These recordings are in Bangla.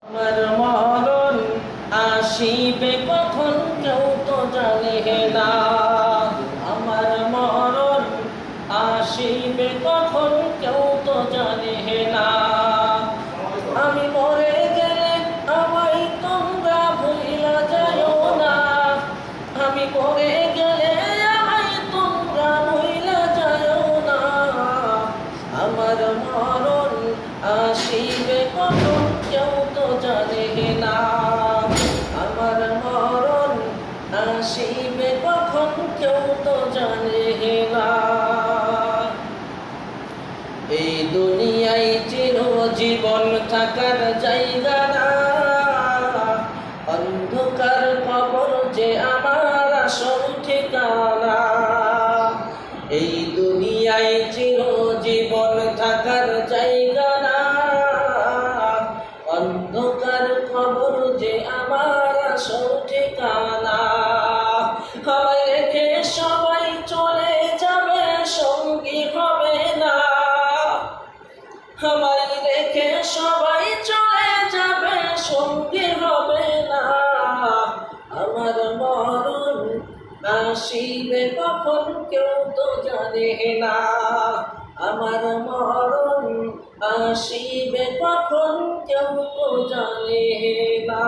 আমার মরণ আসিবে কখন কেউ তো জানে না। আমার মরণ আসিবে কখন কেউ তো জানে না। আমি মরে গেলে আমায় তোমরা ভুলিয়া যাইও না। আমি মরে গেলে আমায় তোমরা ভুলিয়া যাইও না। আমার মরণ আসিবে কখন কেউ তো জানে না। আমার মরণ আসিবে কখন কেউ তো জানে না। এই দুনিয়ায় চিরজীবন থাকার জায়গা না। অন্ধকার কবর যে আমার আসল ঠিকানা। এই দুনিয়ায় চিরজীবন থাকার জায়গা না। অন্ধকার কবর যে আমার আসল ঠিকানা। আমায় রেখে সবাই চলে যাবে, সঙ্গী হবে না। আমায় রেখে সবাই চলে যাবে, সঙ্গী হবে না। আমার মরণ আসিবে কখন কেউ তো জানে না। আমার মরণ আসিবে কখন কেউ তো জানে না।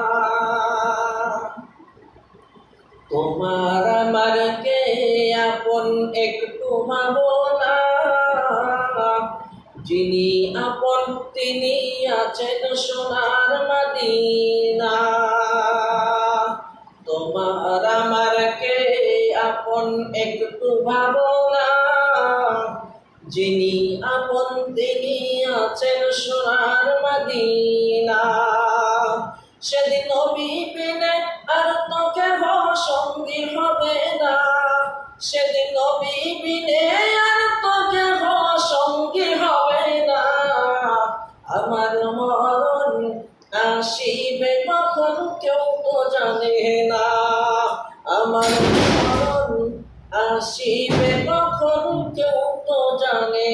তোমার আমার কে আপন একটু ভাবনা। যিনি আপন তিনি আছেন সোনার মদিনা। তোমার আমার কে আপন একটু ভাবনা। যিনি আপন তিনি আছেন সোনার মদিনা। সেদিন নবী বিনে আর তো কেহ সঙ্গী হবে না। সেদিন নবী বিনে আর তো কেহ সঙ্গী হবে না। আমার মরণ আসিবে কখন কেউ তো জানে না। আমার মরণ আসিবে কখন কেউ তো জানে